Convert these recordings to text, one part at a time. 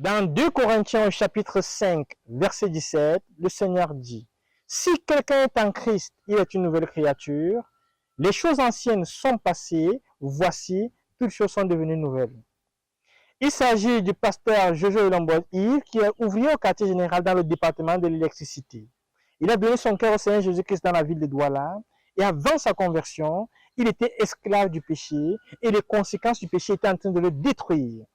Dans 2 Corinthiens au chapitre 5, verset 17, le Seigneur dit, « Si quelqu'un est en Christ, il est une nouvelle créature. Les choses anciennes sont passées, voici, toutes choses sont devenues nouvelles. » Il s'agit du pasteur Jojo Lombo-Yves qui est ouvrier au quartier général dans le département de l'électricité. Il a donné son cœur au Seigneur Jésus-Christ dans la ville de Douala et avant sa conversion, il était esclave du péché et les conséquences du péché étaient en train de le détruire.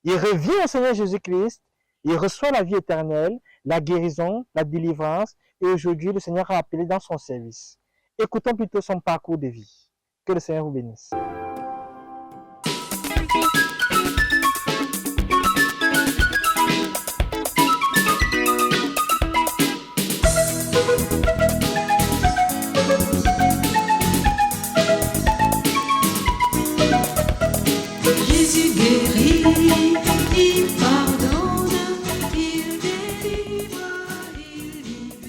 Il revient au Seigneur Jésus-Christ, il reçoit la vie éternelle, la guérison, la délivrance, et aujourd'hui, le Seigneur a appelé dans son service. Écoutons plutôt son parcours de vie. Que le Seigneur vous bénisse. Jésus guérit, il pardonne, il délivre,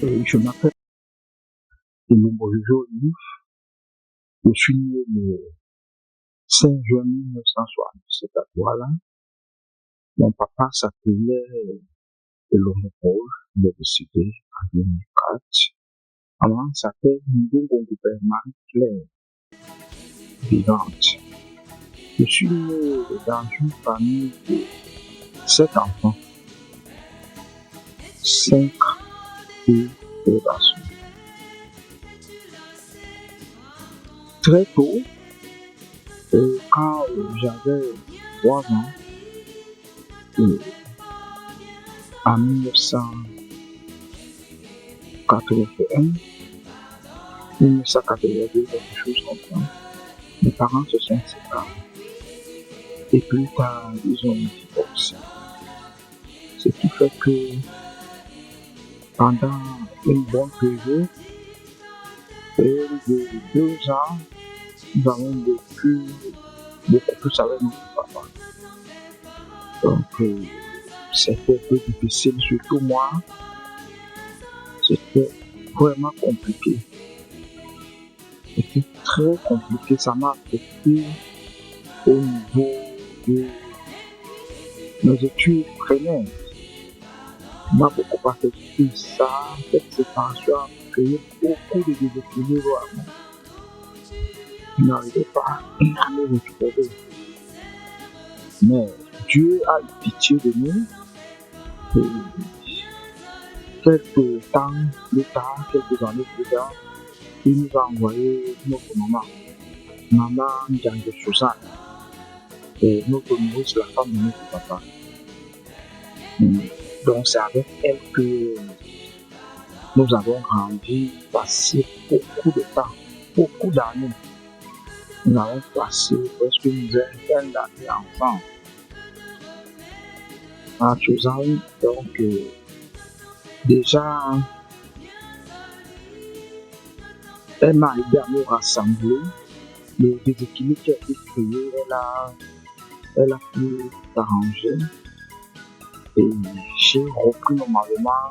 il libère. Je m'appelle Jojo Yves. Je suis né le 5 juin 1977 à Douala. Mon papa s'appelait Elomé Paul, il est décédé en 2004. Maman s'appelle Ndongo Gouvernement Claire, vivante. Je suis né dans une famille de 7 enfants, 5 filles et 2 garçons. Très tôt, quand j'avais 3 ans, en 1981, 1982, quelque chose comme ça, mes parents se sont séparés. Et plus tard, ils ont divorcé. Ce qui fait que pendant une bonne période, de 2 ans, nous avons vécu beaucoup plus avec notre papa. Donc, c'était un peu difficile, surtout moi. C'était vraiment compliqué. C'était très compliqué. Ça m'a affecté au niveau de nos études primaires. Ça m'a beaucoup affecté ça. Cette séparation a créé beaucoup de déséquilibres à moi. Je n'arrivais pas à me retrouver. Mais Dieu a eu pitié de nous. Et quelques temps plus tard, quelques années plus tard, il nous a envoyé notre maman, Maman Ndiangue Suzanne, et notre nourrice, la femme de notre papa. Donc c'est avec elle que nous avons grandi, passé beaucoup de temps, beaucoup d'années. Nous avons passé presque une vingtaine d'années ensemble. À Suzanne, donc déjà, elle m'a aidé à nous rassembler. Le déséquilibre qui a été créé, elle a pu s'arranger. Et j'ai repris normalement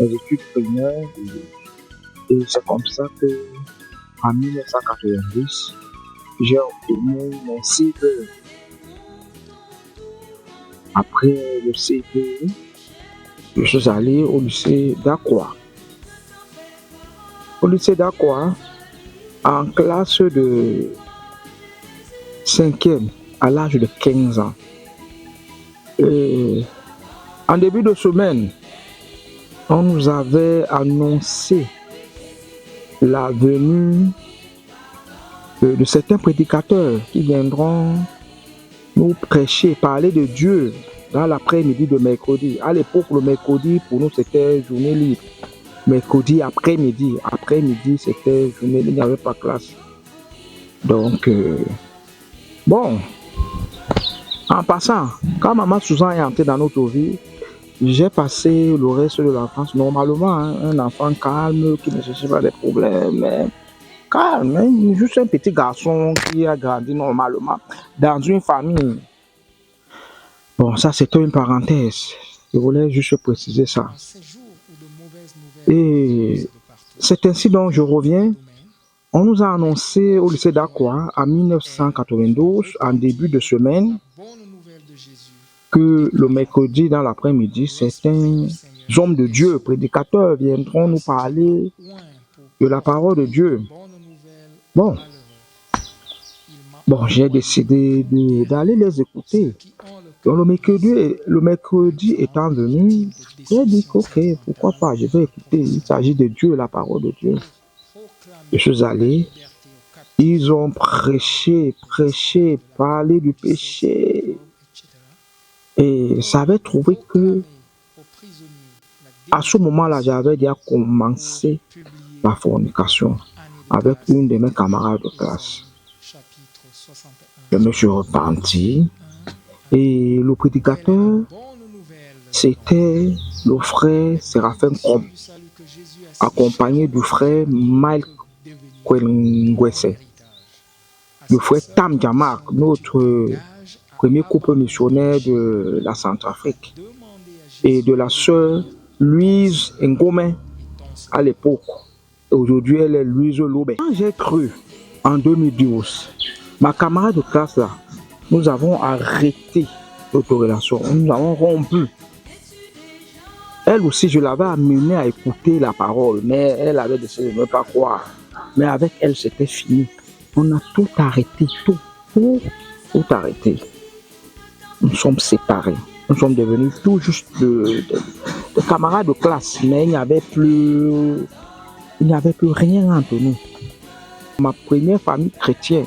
mes études primaires. Et c'est comme ça que, en 1990, j'ai obtenu mon CPE. Après le CPE, je suis allé au lycée d'Aqua. Au lycée d'Aqua, en classe de 5e, à l'âge de 15 ans. Et en début de semaine, on nous avait annoncé la venue de certains prédicateurs qui viendront nous prêcher, parler de Dieu dans l'après-midi de mercredi. À l'époque, le mercredi, pour nous, c'était journée libre. Mercredi après-midi, c'était journée libre, il n'y avait pas classe. Donc, bon, en passant, quand Maman Suzanne est entrée dans notre vie, j'ai passé le reste de l'enfance normalement, un enfant calme, qui ne cherche pas des problèmes, mais calme, juste un petit garçon qui a grandi normalement dans une famille. Bon, ça c'était une parenthèse. Je voulais juste préciser ça. Et c'est ainsi donc je reviens. On nous a annoncé au lycée d'Aqua en 1992, en début de semaine, que le mercredi dans l'après-midi, certains hommes de Dieu, prédicateurs, viendront nous parler de la parole de Dieu. Bon, j'ai décidé d'aller les écouter. Donc le mercredi étant venu, j'ai dit ok, pourquoi pas, je vais écouter. Il s'agit de Dieu, la parole de Dieu. Je suis allé, ils ont prêché, parlé du péché. Et j'avais trouvé que à ce moment-là, j'avais déjà commencé la fornication avec une de mes camarades de classe. Je me suis repenti et le prédicateur, c'était le frère Séraphin Krom, accompagné du frère Mike Kwengwese, le frère Tam Jamak, notre premier couple missionnaire de la Centrafrique, et de la sœur Louise Ngomé à l'époque. Aujourd'hui, elle est Louise Lobé. Quand j'ai cru en 2012, ma camarade de classe là, nous avons arrêté notre relation, nous avons rompu. Elle aussi, je l'avais amenée à écouter la parole, mais elle avait décidé de ne pas croire. Mais avec elle, c'était fini. On a tout arrêté, tout arrêté. Nous sommes séparés. Nous sommes devenus tout juste de camarades de classe, mais il n'y avait plus rien entre nous. Ma première famille chrétienne,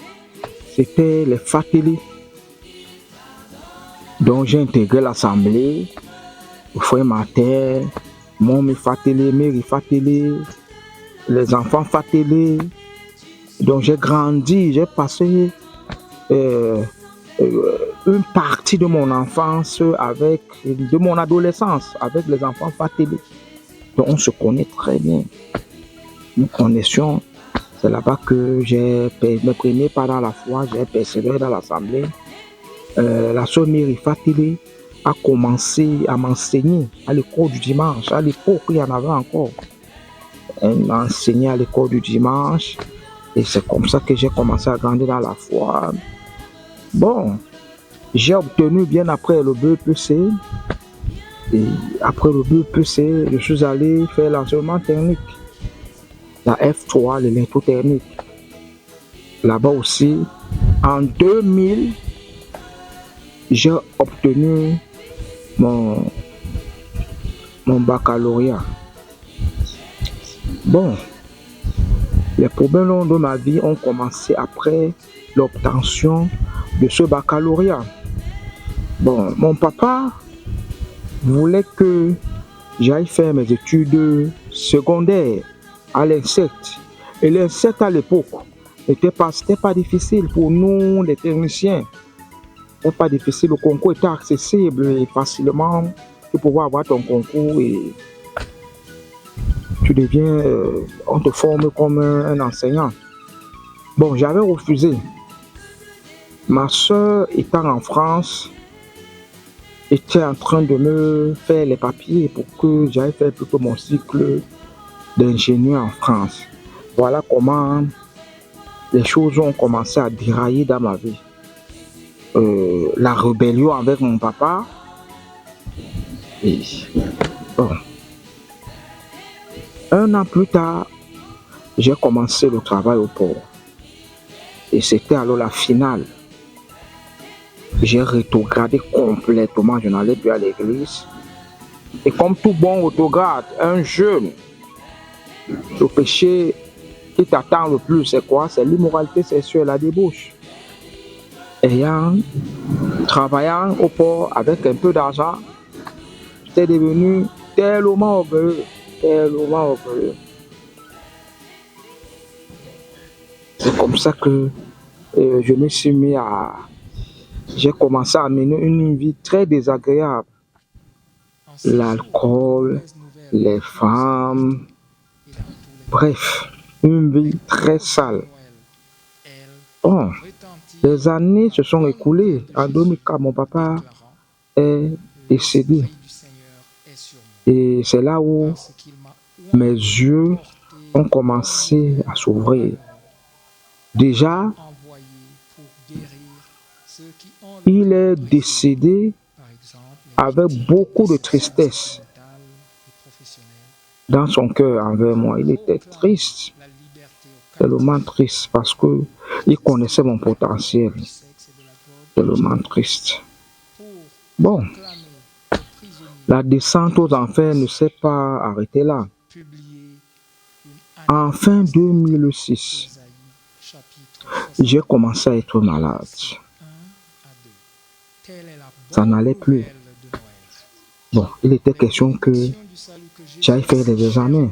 c'était les Fatélé. Donc j'ai intégré l'assemblée, le frère Martin, mon Fatélé, Mary Fatélé, les enfants Fatélé. Donc j'ai grandi, j'ai passé une partie de mon enfance de mon adolescence avec les enfants Fatélé. Donc on se connaît très bien. Nous connaissions. C'est là-bas que j'ai mes premiers pas dans la foi, j'ai persévéré dans l'assemblée. La sœur Mary Fatélé a commencé à m'enseigner à l'école du dimanche. À l'époque, il y en avait encore. Elle m'a enseigné à l'école du dimanche. Et c'est comme ça que j'ai commencé à grandir dans la foi. Bon, j'ai obtenu bien après le BEPC. Et après le BEPC, je suis allé faire l'enseignement technique. La F3, l'électrotechnique. Là-bas aussi, en 2000, j'ai obtenu mon baccalauréat. Bon, les problèmes de ma vie ont commencé après l'obtention de ce baccalauréat. Bon, mon papa voulait que j'aille faire mes études secondaires à l'INSET. Et l'INSET à l'époque n'était pas difficile pour nous, les techniciens. C'était pas difficile, le concours était accessible et facilement tu pouvais avoir ton concours et tu deviens, on te forme comme un enseignant. Bon, j'avais refusé. Ma soeur étant en France, était en train de me faire les papiers pour que j'aille faire plutôt mon cycle d'ingénieur en France. Voilà comment les choses ont commencé à dérailler dans ma vie. La rébellion avec mon papa. Et bon. Un an plus tard, j'ai commencé le travail au port. Et c'était alors la finale. J'ai rétrogradé complètement, je n'allais plus à l'église. Et comme tout bon autograde, un jeune, le péché qui t'attend le plus, c'est quoi? C'est l'immoralité sexuelle, la débauche. Travaillant au port avec un peu d'argent, j'étais devenu tellement orgueilleux. C'est comme ça que je me suis mis j'ai commencé à mener une vie très désagréable. L'alcool, les femmes, bref, une vie très sale. Bon, les années se sont écoulées. En 2004, mon papa est décédé. Et c'est là où mes yeux ont commencé à s'ouvrir. Déjà, il est décédé avec beaucoup de tristesse dans son cœur envers moi. Il était triste, tellement triste, parce que il connaissait mon potentiel, tellement triste. Bon, la descente aux enfers ne s'est pas arrêtée là. En fin 2006, j'ai commencé à être malade. Ça n'allait plus. Bon, il était question que j'aille faire des examens.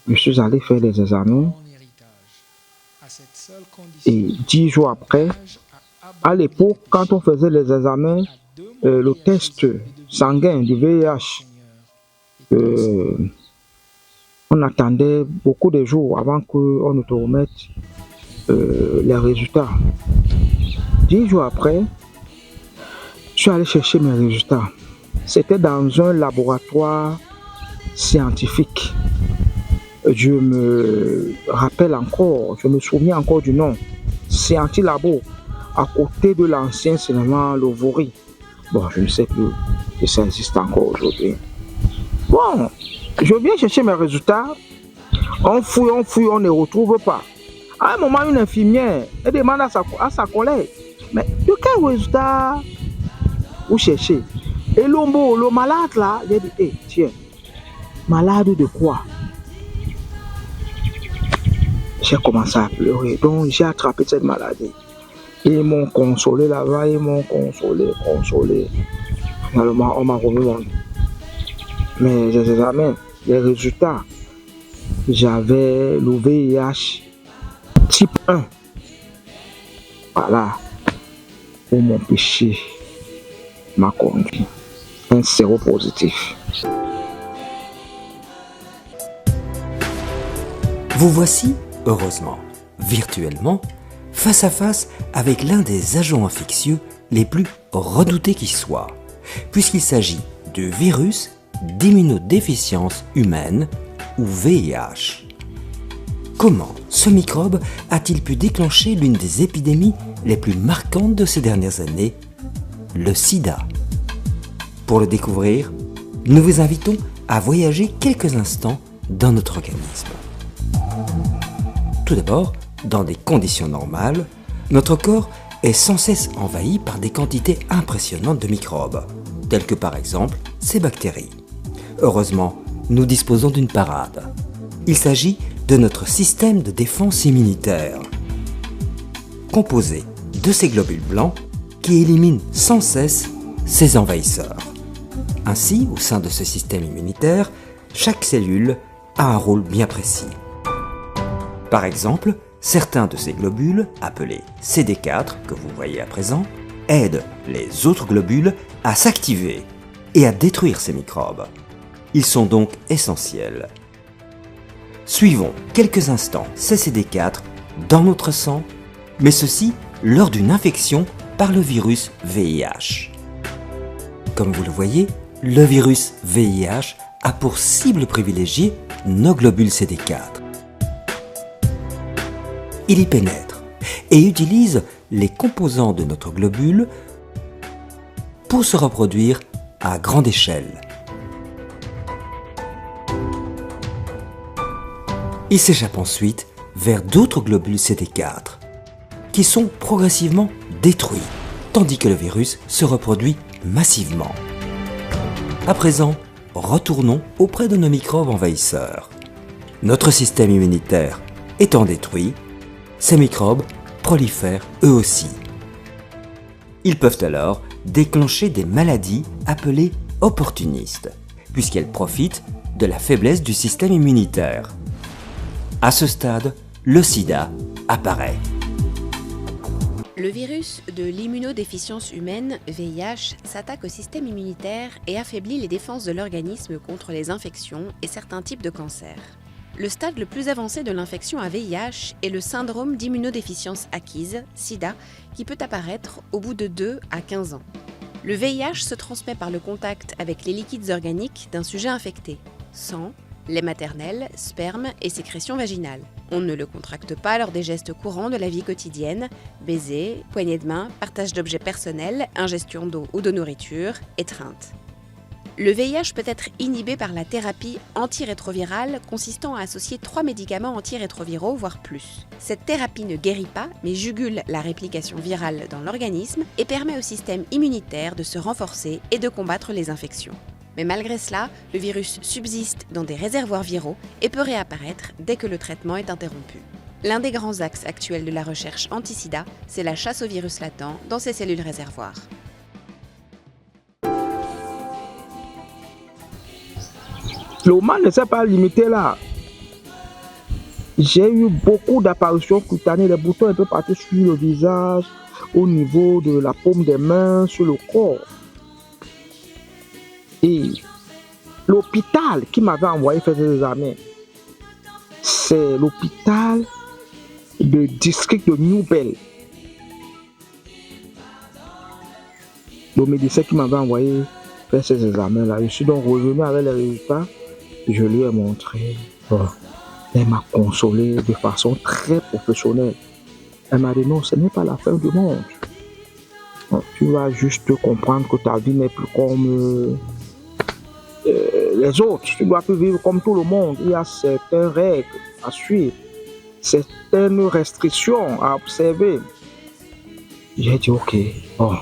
Je suis allé faire des examens et 10 jours après, à l'époque, quand on faisait les examens, le test sanguin du VIH, on attendait beaucoup de jours avant qu'on nous remette les résultats. 10 jours après, je suis allé chercher mes résultats. C'était dans un laboratoire scientifique. Je me rappelle encore, je me souviens encore du nom. Scientilabo, à côté de l'ancien cinéma Lovori. Bon, je ne sais plus si ça existe encore aujourd'hui. Bon, je viens chercher mes résultats. On fouille, on ne retrouve pas. À un moment, une infirmière, elle demande à sa collègue, mais de quel résultat vous cherchez? Et le malade là, il a dit, hey, tiens, malade de quoi? J'ai commencé à pleurer, donc j'ai attrapé cette maladie. Ils m'ont consolé là-bas, ils m'ont consolé. Finalement, on m'a remis mes examens, les résultats. J'avais le VIH type 1. Voilà où mon péché m'a conduit. Un séropositif. Vous voici, heureusement, virtuellement, face à face avec l'un des agents infectieux les plus redoutés qui soient, puisqu'il s'agit du virus d'immunodéficience humaine ou VIH. Comment ce microbe a-t-il pu déclencher l'une des épidémies les plus marquantes de ces dernières années, le sida? Pour le découvrir, nous vous invitons à voyager quelques instants dans notre organisme. Tout d'abord, dans des conditions normales, notre corps est sans cesse envahi par des quantités impressionnantes de microbes, tels que par exemple ces bactéries. Heureusement, nous disposons d'une parade. Il s'agit de notre système de défense immunitaire, composé de ces globules blancs qui éliminent sans cesse ces envahisseurs. Ainsi, au sein de ce système immunitaire, chaque cellule a un rôle bien précis. Par exemple, certains de ces globules, appelés CD4, que vous voyez à présent, aident les autres globules à s'activer et à détruire ces microbes. Ils sont donc essentiels. Suivons quelques instants ces CD4 dans notre sang, mais ceci lors d'une infection par le virus VIH. Comme vous le voyez, le virus VIH a pour cible privilégiée nos globules CD4. Il y pénètre et utilise les composants de notre globule pour se reproduire à grande échelle. Il s'échappe ensuite vers d'autres globules CD4 qui sont progressivement détruits, tandis que le virus se reproduit massivement. À présent, retournons auprès de nos microbes envahisseurs. Notre système immunitaire étant détruit, ces microbes prolifèrent eux aussi. Ils peuvent alors déclencher des maladies appelées opportunistes, puisqu'elles profitent de la faiblesse du système immunitaire. À ce stade, le sida apparaît. Le virus de l'immunodéficience humaine, VIH, s'attaque au système immunitaire et affaiblit les défenses de l'organisme contre les infections et certains types de cancers. Le stade le plus avancé de l'infection à VIH est le syndrome d'immunodéficience acquise, SIDA, qui peut apparaître au bout de 2 à 15 ans. Le VIH se transmet par le contact avec les liquides organiques d'un sujet infecté, sang, lait maternel, sperme et sécrétion vaginale. On ne le contracte pas lors des gestes courants de la vie quotidienne, baisers, poignées de main, partage d'objets personnels, ingestion d'eau ou de nourriture, étreinte. Le VIH peut être inhibé par la thérapie antirétrovirale consistant à associer 3 médicaments antirétroviraux, voire plus. Cette thérapie ne guérit pas, mais jugule la réplication virale dans l'organisme et permet au système immunitaire de se renforcer et de combattre les infections. Mais malgré cela, le virus subsiste dans des réservoirs viraux et peut réapparaître dès que le traitement est interrompu. L'un des grands axes actuels de la recherche anti-sida, c'est la chasse au virus latent dans ces cellules réservoirs. Le mal ne s'est pas limité là. J'ai eu beaucoup d'apparitions cutanées, des boutons un peu partout sur le visage, au niveau de la paume des mains, sur le corps. Et l'hôpital qui m'avait envoyé faire des examens, c'est l'hôpital de district de Newbell. Le médecin qui m'avait envoyé faire ces examens-là, je suis donc revenu avec les résultats. Je lui ai montré. Bon, elle m'a consolé de façon très professionnelle. Elle m'a dit non, ce n'est pas la fin du monde. Bon, tu vas juste comprendre que ta vie n'est plus comme les autres. Tu dois plus vivre comme tout le monde. Il y a certaines règles à suivre, certaines restrictions à observer. J'ai dit ok, bon.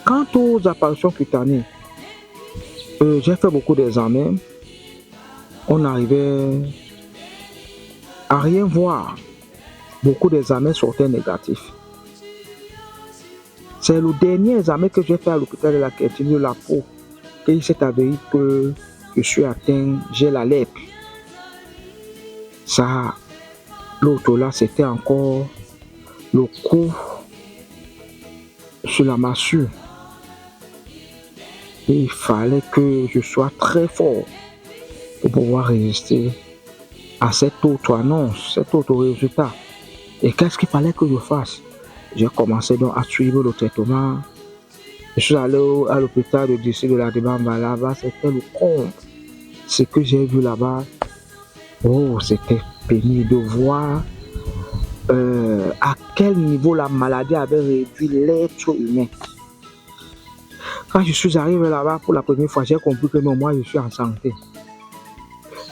Quant aux apparitions cutanées, j'ai fait beaucoup d'examens. On n'arrivait à rien voir. Beaucoup d'examens sortaient négatifs. C'est le dernier examen que j'ai fait à l'hôpital de la Quétine de la peau qu'il s'est avéré que je suis atteint, j'ai la lèpre. Ça, l'autre là, c'était encore le coup sur la massue. Et il fallait que je sois très fort pour pouvoir résister à cette autre annonce, cet autre résultat. Et qu'est-ce qu'il fallait que je fasse? J'ai commencé donc à suivre le traitement. Je suis allé à l'hôpital de district de la Débamba. Là-bas, c'était le comble. Ce que j'ai vu là-bas, oh, c'était pénible de voir à quel niveau la maladie avait réduit l'être humain. Quand je suis arrivé là-bas pour la première fois, j'ai compris que non, moi, je suis en santé.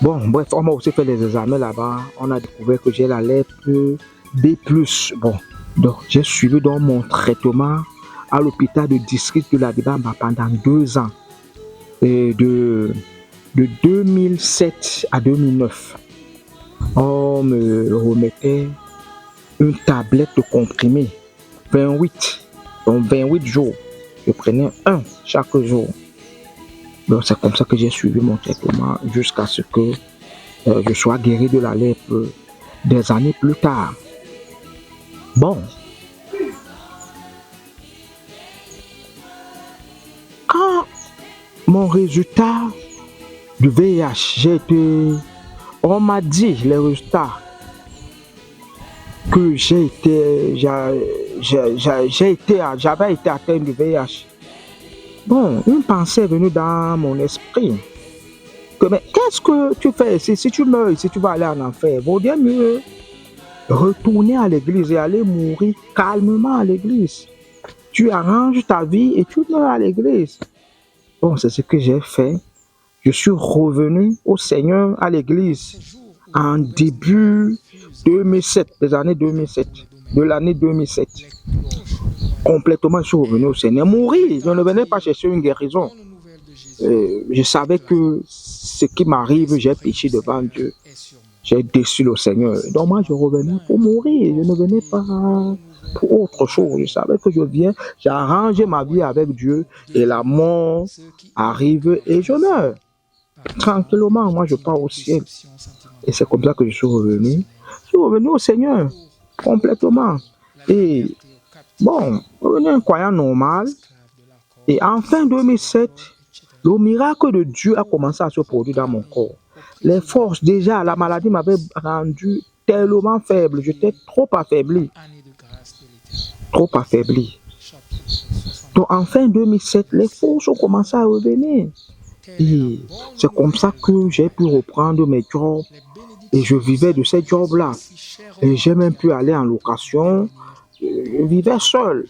Bon, bref, on m'a aussi fait des examens là-bas. On a découvert que j'ai la lèpre B+. Bon, donc j'ai suivi donc mon traitement à l'hôpital de district de la Débamba pendant 2 ans. Et de 2007 à 2009, on me remettait une tablette de comprimés, 28, donc 28 jours. Je prenais un chaque jour. Donc c'est comme ça que j'ai suivi mon traitement jusqu'à ce que je sois guéri de la lèpre des années plus tard. Bon. Quand mon résultat du VIH, on m'a dit les résultats que j'avais été atteint du VIH. Bon, une pensée est venue dans mon esprit. Que, mais qu'est-ce que tu fais ici? Si tu meurs ici, tu vas aller en enfer. Vaut bien mieux retourner à l'église et aller mourir calmement à l'église. Tu arranges ta vie et tu meurs à l'église. Bon, c'est ce que j'ai fait. Je suis revenu au Seigneur à l'église en début 2007, des années 2007, de l'année 2007. Complètement, je suis revenu au Seigneur. Mourir, je ne venais pas chercher une guérison. Je savais que ce qui m'arrive, j'ai péché devant Dieu. J'ai déçu le Seigneur. Donc moi, je revenais pour mourir. Je ne venais pas pour autre chose. Je savais que je viens, j'ai arrangé ma vie avec Dieu et la mort arrive et je meurs. Tranquillement, moi, je pars au ciel. Et c'est comme ça que je suis revenu. Je suis revenu au Seigneur, complètement. Et bon, revenu un croyant normal. Et en fin 2007, le miracle de Dieu a commencé à se produire dans mon corps. Les forces, déjà, la maladie m'avait rendu tellement faible. J'étais trop affaibli. Trop affaibli. Donc en fin 2007, les forces ont commencé à revenir. Et c'est comme ça que j'ai pu reprendre mes jobs et je vivais de ces jobs-là. Et j'ai même pu aller en location. Je vivais seul.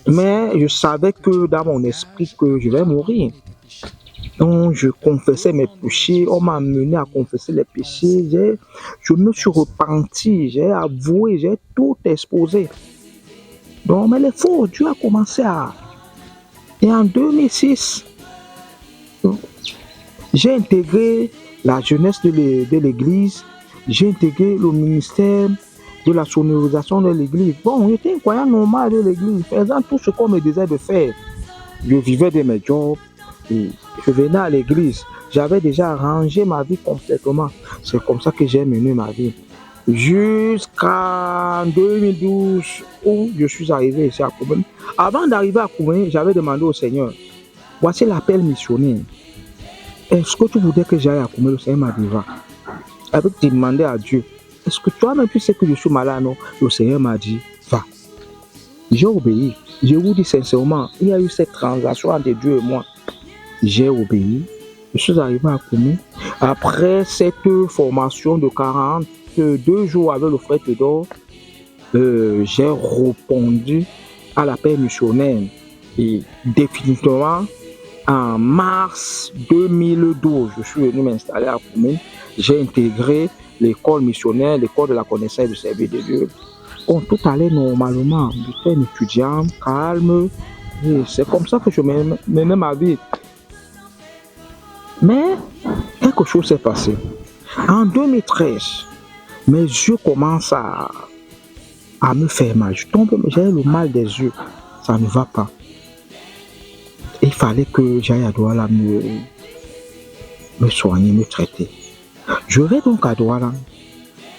Mais je savais que dans mon esprit que je vais mourir. Donc je confessais mes péchés. On m'a amené à confesser les péchés. Je me suis repenti. J'ai avoué. J'ai tout exposé. Donc, mais les faux, Dieu a commencé à... Et en 2006, j'ai intégré la jeunesse de l'église, j'ai intégré le ministère de la sonorisation de l'église. Bon, j'étais un croyant normal de l'église, faisant tout ce qu'on me disait de faire. Je vivais de mes jobs et je venais à l'église. J'avais déjà arrangé ma vie complètement. C'est comme ça que j'ai mené ma vie. Jusqu'en 2012 où je suis arrivé ici à Koumen. Avant d'arriver à Koumen, j'avais demandé au Seigneur, voici l'appel missionnaire. Est-ce que tu voudrais que j'aille à Koumen? Le Seigneur m'a dit, va. Avec demandé à Dieu, est-ce que toi-même tu sais que je suis malade? Non. Le Seigneur m'a dit, va. J'ai obéi. Je vous dis sincèrement, il y a eu cette transaction entre Dieu et moi. J'ai obéi. Je suis arrivé à Koumen. Après cette formation de 42 jours avec le frère Théodore, j'ai répondu à l'appel missionnaire. Et définitivement, en mars 2012, je suis venu m'installer à Koumen. J'ai intégré l'école missionnaire, l'école de la connaissance du service de Dieu. Bon, tout allait normalement. J'étais un étudiant calme. C'est comme ça que je menais ma vie. Mais quelque chose s'est passé. En 2013, mes yeux commencent à me faire mal. J'ai le mal des yeux. Ça ne va pas. Il fallait que j'aille à Douala me soigner, me traiter. Je vais donc à Douala.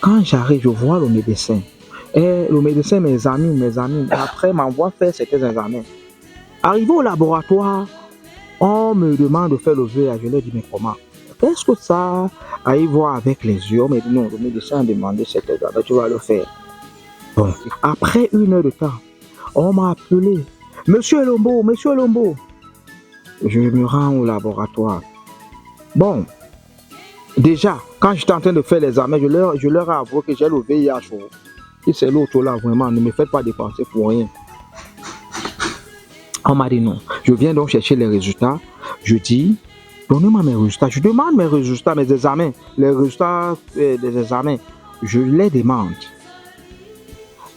Quand j'arrive, je vois le médecin. Et le médecin m'examine. Après, m'envoie faire certains examens. Arrivé au laboratoire, on me demande de faire le VIH. Je leur dis, mais comment? Qu'est-ce que ça a à voir avec les yeux? On m'a dit, non, le médecin a demandé cet examen, tu vas le faire. Bon, après 1 heure de temps, on m'a appelé. Monsieur Elombo. Je me rends au laboratoire. Bon, déjà, quand j'étais en train de faire l'examen, je leur ai avoué que j'ai le VIH. Et c'est l'autre là, vraiment, ne me faites pas dépenser pour rien. On m'a dit non. Je viens donc chercher les résultats. Je dis, donnez-moi mes résultats. Je demande mes résultats, mes examens. Les résultats des examens, je les demande.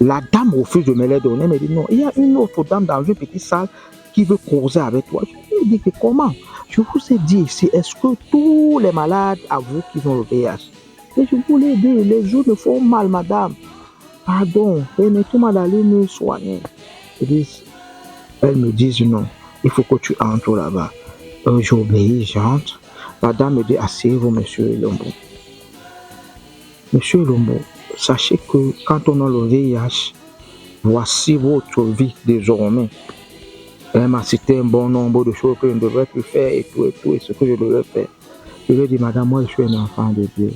La dame refuse de me les donner. Elle me dit non, il y a une autre dame dans une petite salle qui veut causer avec toi. Je lui dis que comment? Je vous ai dit ici, est-ce que tous les malades avouent qu'ils ont le VIH? Et je voulais dire, les yeux me font mal, madame. Pardon, permettez-moi d'aller me soigner. Elles me disent non, il faut que tu entres là-bas. J'obéis, j'entre. La dame me dit, asseyez-vous, monsieur Elombo. Monsieur Elombo, sachez que quand on a le VIH, voici votre vie désormais. Elle m'a cité un bon nombre de choses que je ne devrais plus faire et tout, et ce que je devrais faire. Je lui ai dit, madame, moi je suis un enfant de Dieu.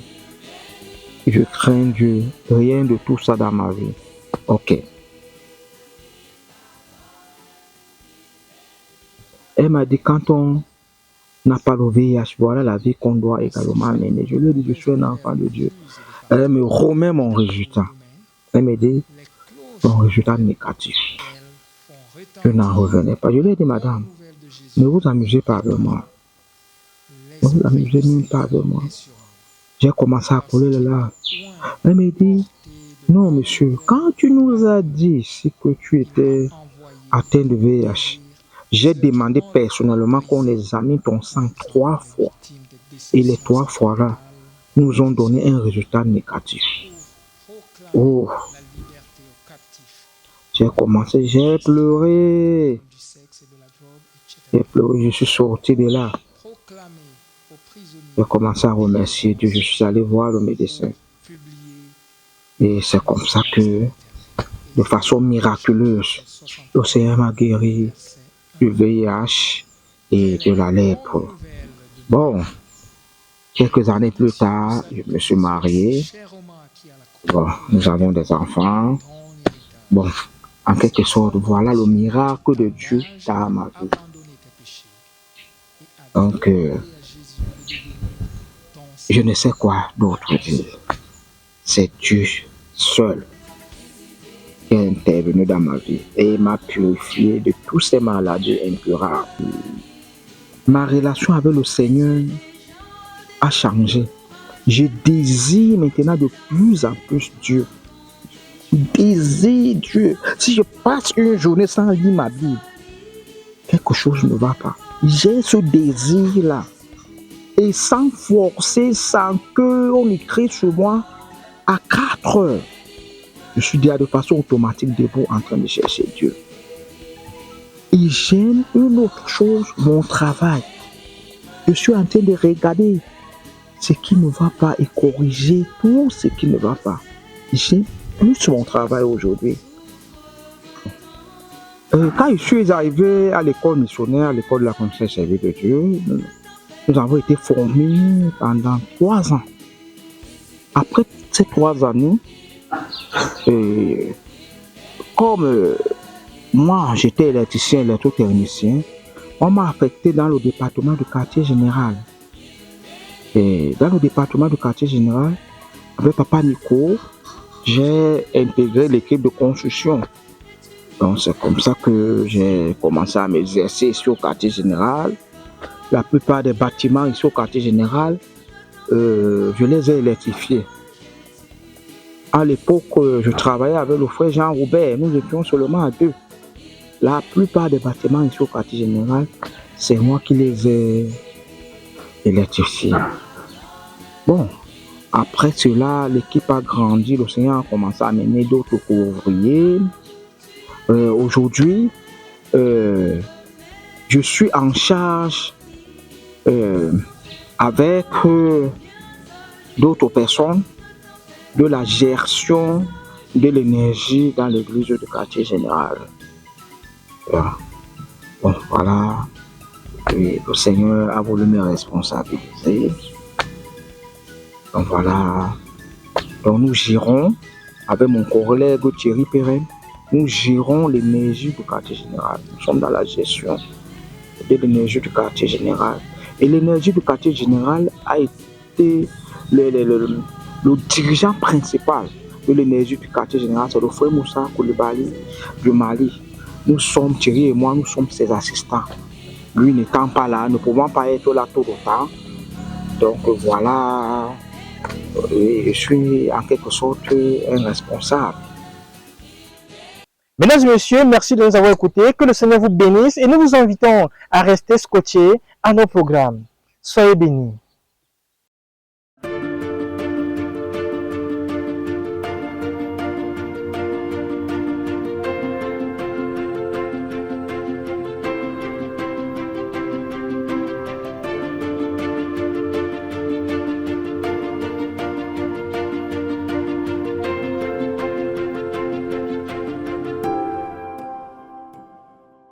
Je crains Dieu, rien de tout ça dans ma vie. Ok. Elle m'a dit, quand on n'a pas le VIH, voilà la vie qu'on doit également mener. Je lui ai dit, je suis un enfant de Dieu. Elle me remet mon résultat. Elle me dit, mon résultat négatif. Je n'en revenais pas. Je lui ai dit, madame, ne vous amusez pas avec moi. Ne vous amusez même pas avec moi. J'ai commencé à couler les larmes. Elle me dit, non monsieur, quand tu nous as dit ici que tu étais atteint de VIH, j'ai demandé personnellement qu'on examine ton sang 3 fois. Et les 3 fois-là, nous ont donné un résultat négatif. Oh, j'ai commencé, j'ai pleuré. J'ai pleuré, je suis sorti de là. J'ai commencé à remercier Dieu. Je suis allé voir le médecin. Et c'est comme ça que, de façon miraculeuse, le Seigneur m'a guéri du VIH et de la lèpre. Bon, quelques années plus tard, je me suis marié. Bon, nous avons des enfants. Bon, En quelque sorte, voilà le miracle de Dieu dans ma vie. Donc, je ne sais quoi d'autre dire. C'est Dieu seul qui est intervenu dans ma vie et m'a purifié de toutes ces maladies incurables. Ma relation avec le Seigneur a changé. Je désire maintenant de plus en plus Dieu. Je désire Dieu. Si je passe une journée sans lire ma Bible, quelque chose ne va pas. J'ai ce désir-là. Et sans forcer, sans qu'on écrit sur moi, à 4 heures, je suis déjà de façon automatique debout en train de chercher Dieu. Et j'aime une autre chose, mon travail. Je suis en train de regarder ce qui ne va pas et corriger tout ce qui ne va pas. J'aime plus mon travail aujourd'hui. Quand je suis arrivé à l'école missionnaire, à l'école de la Conférence Service de Dieu, nous avons été formés pendant 3 ans. Après ces 3 années, comme moi j'étais électricien, électrotechnicien, on m'a affecté dans le département du quartier général. Et dans le département du quartier général, avec Papa Nico, j'ai intégré l'équipe de construction. Donc c'est comme ça que j'ai commencé à m'exercer ici au quartier général. La plupart des bâtiments ici au quartier général, je les ai électrifiés. À l'époque, je travaillais avec le frère Jean-Robert, nous étions seulement à 2. La plupart des bâtiments ici au quartier général, c'est moi qui les ai électrifiés. Bon, après cela, l'équipe a grandi, le Seigneur a commencé à mener d'autres ouvriers. Aujourd'hui, je suis en charge avec d'autres personnes de la gestion de l'énergie dans l'église du quartier général. Bon, voilà. Et le Seigneur a voulu me responsabiliser. Donc voilà. Donc nous gérons, avec mon collègue Thierry Perrin, nous gérons l'énergie du quartier général. Nous sommes dans la gestion de l'énergie du quartier général. Et l'énergie du quartier général a été le dirigeant principal de l'énergie du quartier général, c'est le frère Moussa Koulibaly du Mali. Nous sommes, Thierry et moi, nous sommes ses assistants. Lui n'étant pas là, ne pouvant pas être là tout le temps. Donc voilà, je suis en quelque sorte un responsable. Mesdames et messieurs, merci de nous avoir écoutés. Que le Seigneur vous bénisse et nous vous invitons à rester scotchés à nos programmes. Soyez bénis.